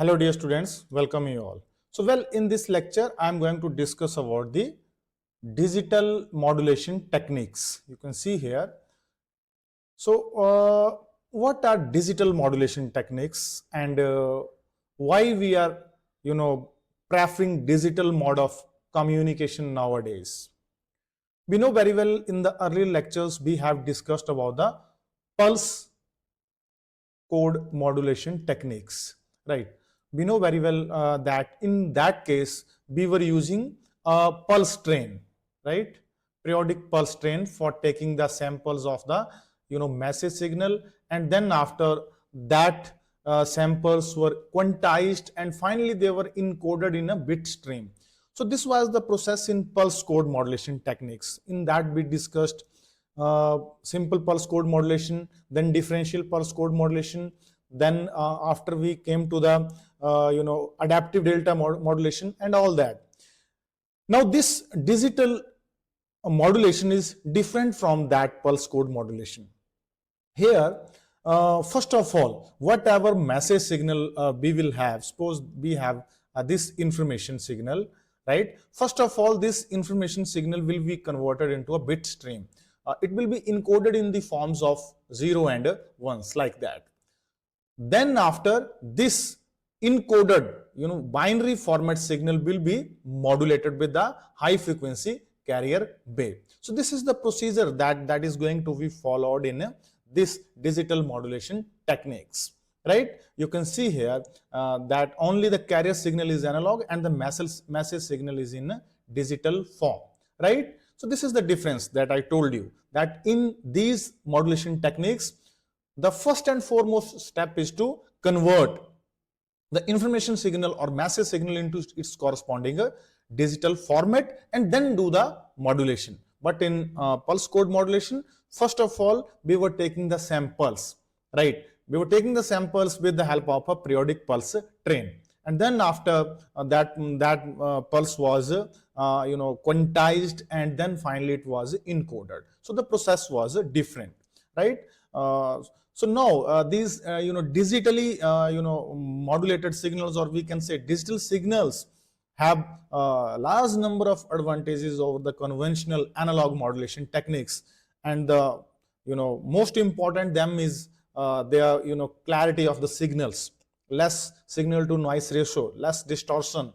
Hello dear students, welcome you all. So in this lecture I am going to discuss about the digital modulation techniques. You can see here. So what are digital modulation techniques and why we are preferring digital mode of communication nowadays? We know very well in the earlier lectures we have discussed about the pulse code modulation techniques, right? We know very well that in that case we were using a pulse train, right? Periodic pulse train for taking the samples of the message signal, and then after that samples were quantized and finally they were encoded in a bit stream. So this was the process in pulse code modulation techniques. In that we discussed simple pulse code modulation, then differential pulse code modulation, then after we came to the adaptive delta modulation and all that. Now this digital modulation is different from that pulse code modulation. Here first of all, whatever message signal we will have, suppose we have this information signal, right? First of all, this information signal will be converted into a bit stream. It will be encoded in the forms of 0 and 1s, like that. Then after this encoded binary format signal will be modulated with the high frequency carrier wave. So this is the procedure that is going to be followed in this digital modulation techniques, right? You can see here that only the carrier signal is analog and the message signal is in digital form, right? So this is the difference that I told you, that in these modulation techniques, the first and foremost step is to convert the information signal or message signal into its corresponding digital format and then do the modulation. But in pulse code modulation, first of all, we were taking the samples, right? We were taking the samples with the help of a periodic pulse train. And then after that pulse was quantized and then finally it was encoded. So the process was different, right? So now these digitally modulated signals, or we can say digital signals, have a large number of advantages over the conventional analog modulation techniques, and the most important them is their clarity of the signals, less signal to noise ratio, less distortion.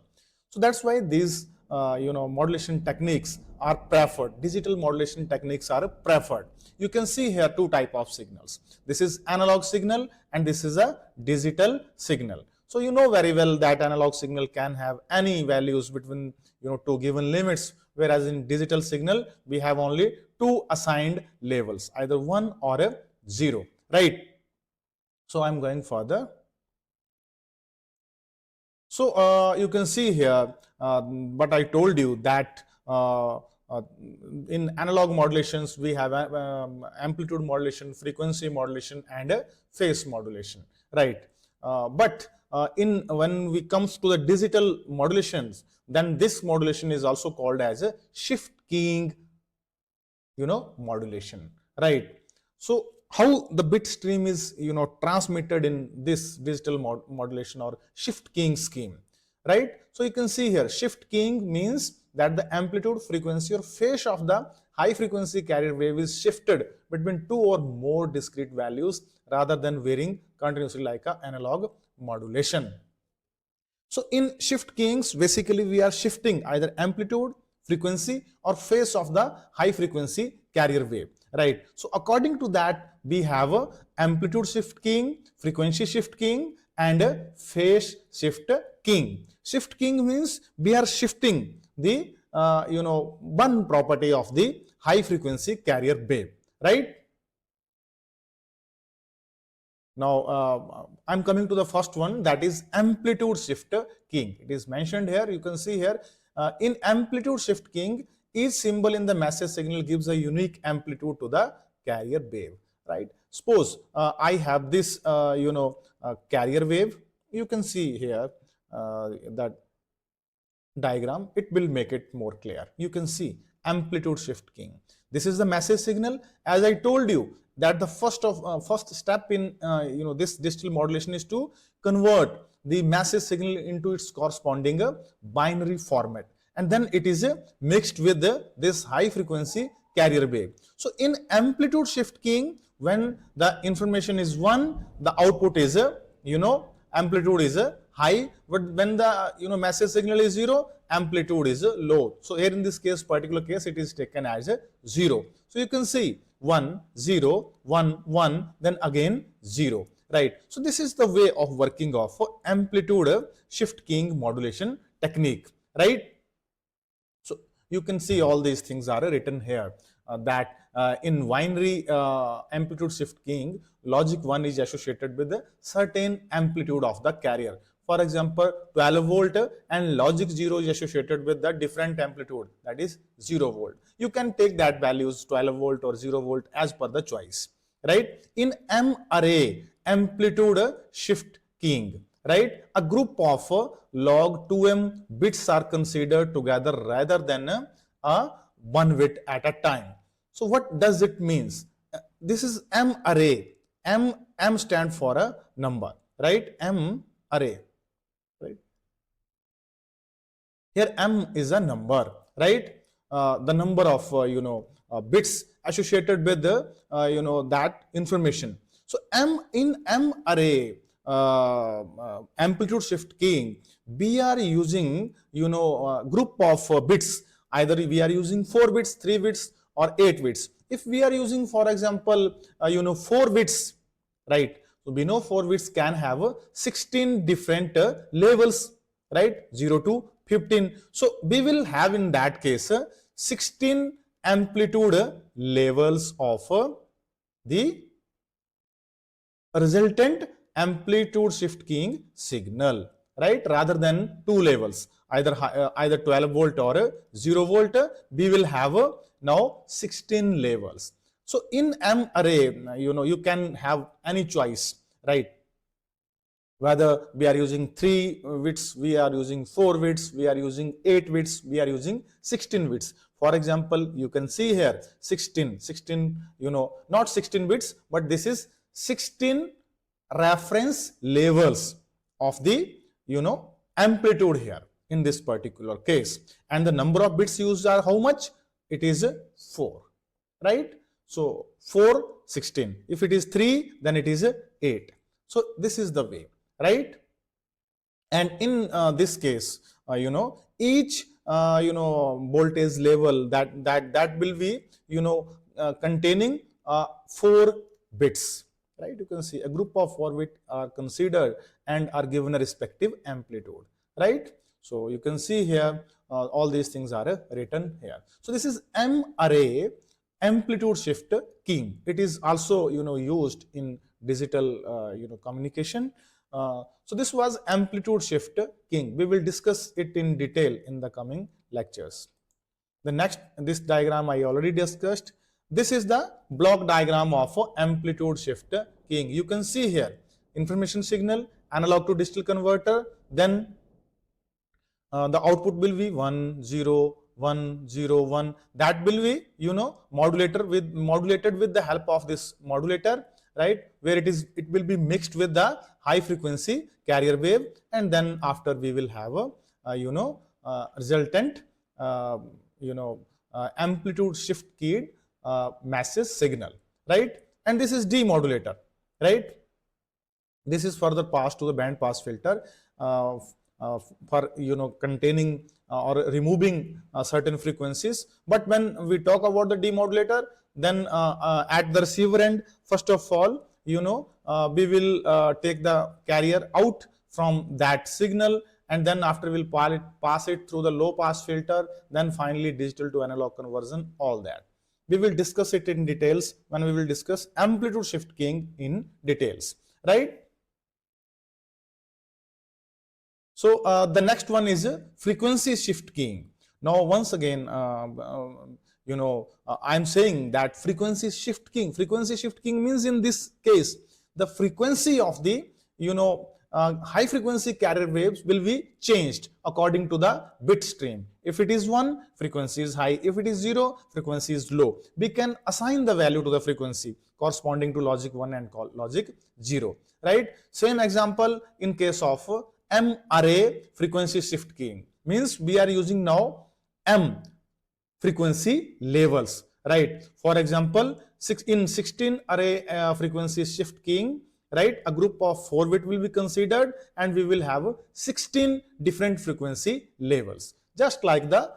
So that's why these modulation techniques are preferred. Digital modulation techniques are preferred. You can see here two type of signals. This is analog signal and this is a digital signal. So you know very well that analog signal can have any values between two given limits, whereas in digital signal we have only two assigned labels, either 1 or a 0, right? So I'm going further. So you can see here, but I told you that in analog modulations we have amplitude modulation, frequency modulation, and phase modulation, right? But when we comes to the digital modulations, then this modulation is also called as a shift keying modulation, right? So how the bit stream is transmitted in this digital modulation or shift keying scheme, right? So you can see here, shift keying means that the amplitude, frequency, or phase of the high frequency carrier wave is shifted between two or more discrete values rather than varying continuously like an analog modulation. So in shift keyings, basically we are shifting either amplitude, frequency, or phase of the high frequency carrier wave, right? So according to that, we have a amplitude shift keying, frequency shift keying, and a phase shift keying. Shift keying means we are shifting the one property of the high frequency carrier wave, right? Now I'm coming to the first one, that is amplitude shift keying. It is mentioned here. You can see here in amplitude shift keying, each symbol in the message signal gives a unique amplitude to the carrier wave, right? Suppose I have this carrier wave. You can see here that diagram. It will make it more clear. You can see amplitude shift keying. This is the message signal. As I told you that the first step in this digital modulation is to convert the message signal into its corresponding binary format, and then it is mixed with this high frequency carrier wave. So in amplitude shift keying, when the information is 1, the output is amplitude is high, but when the message signal is 0, amplitude is low. So here in this particular case, it is taken as 0. So you can see 1 0 1 1, then again 0, right? So this is the way of working of amplitude shift keying modulation technique, right? So you can see all these things are written here, that in binary amplitude shift keying, logic 1 is associated with a certain amplitude of the carrier. For example, 12 volt, and logic 0 is associated with the different amplitude, that is 0 volt. You can take that values 12 volt or 0 volt as per the choice, right? In M array amplitude shift keying, right, a group of log 2m bits are considered together rather than a one bit at a time. So what does it means? This is M array. M stand for a number, right? M array, right? Here M is a number, right? The number of bits associated with the that information. So in M array amplitude shift keying, we are using group of bits. Either we are using 4 bits, 3 bits, or 8 bits. If we are using, for example, 4 bits, right? So we know 4 bits can have 16 different levels, right? 0 to 15. So we will have in that case 16 amplitude levels of the resultant amplitude shift keying signal, right? Rather than 2 levels, either 12 volt or 0 volt, we will have now 16 levels. So in M array, you can have any choice, right? Whether we are using 3 bits, we are using 4 bits, we are using 8 bits, we are using 16 bits. For example, you can see here 16, not 16 bits, but this is 16 reference levels of the amplitude here in this particular case, and the number of bits used are how much? It is 4, right? So 4 16, if it is 3, then it is 8. So this is the way, right? And in this case, each voltage level that will be containing 4 bits, right? You can see a group of 4 bits are considered and are given a respective amplitude, right? So you can see here all these things are written here. So this is M array amplitude shift keying. It is also used in digital communication. So this was amplitude shift keying. We will discuss it in detail in the coming lectures. The next, this diagram I already discussed. This is the block diagram of amplitude shift keying. You can see here information signal, analog to digital converter, then the output will be 1 0 1 0 1. That will be modulated with the help of this modulator, right, where it will be mixed with the high frequency carrier wave, and then after we will have a resultant amplitude shift keyed message signal, right? And this is demodulator, right? This is further passed to the band pass filter for containing or removing certain frequencies. But when we talk about the demodulator, then at the receiver end, first of all, we will take the carrier out from that signal, and then after we'll pass it through the low pass filter, then finally digital to analog conversion, all that. We will discuss it in details when we will discuss amplitude shift keying in details, right? So the next one is frequency shift keying. Now once again, I'm saying that frequency shift keying means in this case the frequency of the high frequency carrier waves will be changed according to the bit stream. If it is 1, frequency is high. If it is 0, frequency is low. We can assign the value to the frequency corresponding to logic 1 and logic 0, right? Same example in case of M array frequency shift keying. Means we are using now M frequency levels, right? For example, in 16 array frequency shift keying, right, a group of 4 bit will be considered and we will have 16 different frequency levels, just like the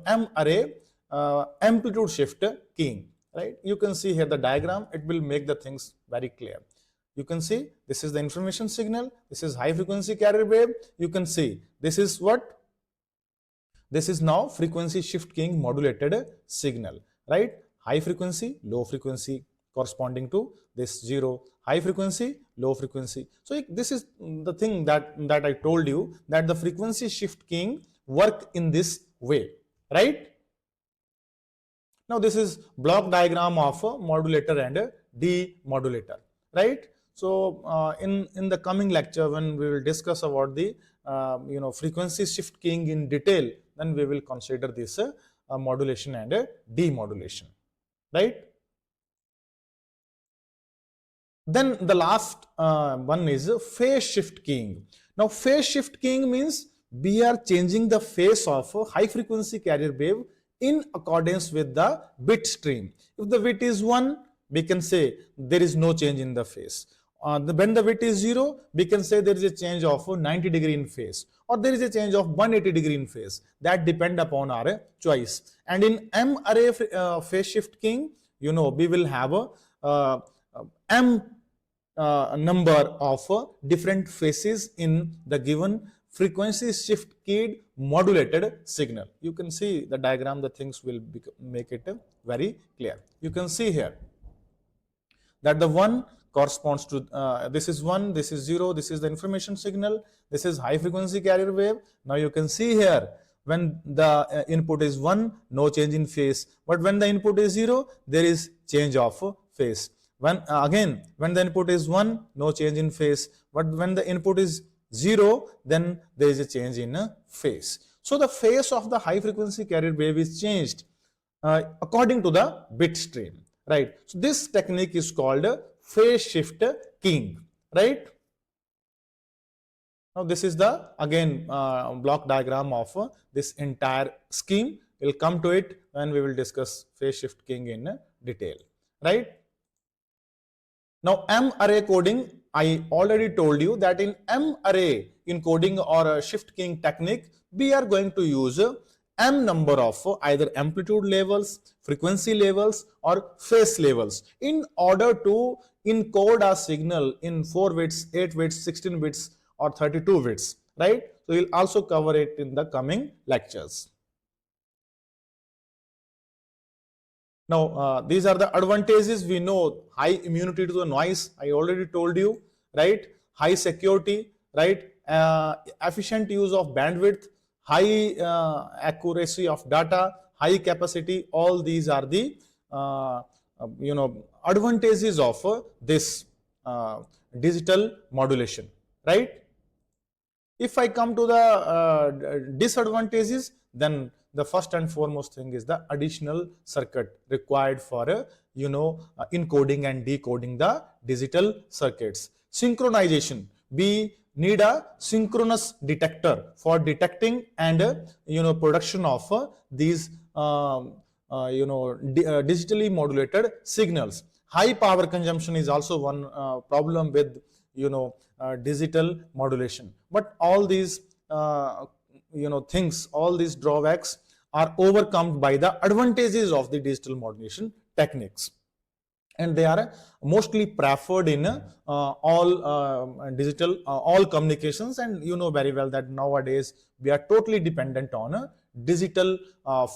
M array amplitude shift keying, right? You can see here the diagram. It will make the things very clear. You can see this is the information signal, this is high frequency carrier wave. You can see this is what, this is now frequency shift keying modulated signal, right? High frequency, low frequency corresponding to this 0, high frequency, low frequency. So this is the thing that I told you, that the frequency shift keying work in this way, right? Now this is block diagram of a modulator and a demodulator, right? So in the coming lecture, when we will discuss about the frequency shift keying in detail, then we will consider this modulation and demodulation, right? Then the last one is phase shift keying. Now phase shift keying means we are changing the phase of a high frequency carrier wave in accordance with the bit stream. If the bit is 1, we can say there is no change in the phase. When the bit is 0, we can say there is a change of 90 degree in phase, or there is a change of 180 degree in phase. That depend upon our choice. And in M array phase shift keying, we will have a M number of different phases in the given frequency shift keyed modulated signal. You can see the diagram, the things will make it very clear. You can see here that the 1 corresponds to this is 1, this is 0, this is the information signal, this is high frequency carrier wave. Now you can see here, when the input is 1, no change in phase, but when the input is 0, there is change of phase. When when the input is 1, no change in phase, but when the input is 0, then there is a change in phase. So the phase of the high frequency carrier wave is changed according to the bit stream, right? So this technique is called phase shift keying, right? Now this is the block diagram of this entire scheme. We'll come to it when we will discuss phase shift keying in detail, right? Now M array coding, I already told you that in M array encoding or shift keying technique, we are going to use M number of either amplitude levels, frequency levels, or phase levels in order to encode a signal in 4 bits, 8 bits, 16 bits, or 32 bits, right? So we'll also cover it in the coming lectures. Now, these are the advantages. We know high immunity to the noise, I already told you, right? High security, right? Efficient use of bandwidth, high accuracy of data, high capacity. All these are the advantages of this digital modulation, right? If I come to the disadvantages, then the first and foremost thing is the additional circuit required for encoding and decoding the digital circuits. Synchronization, we need a synchronous detector for detecting and production of these digitally modulated signals. High power consumption is also one problem with digital modulation, but all these things, all these drawbacks are overcome by the advantages of the digital modulation techniques, and they are mostly preferred in all communications. And you know very well that nowadays we are totally dependent on a digital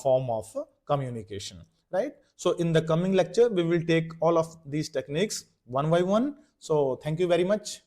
form of communication, right? So in the coming lecture we will take all of these techniques one by one. So thank you very much.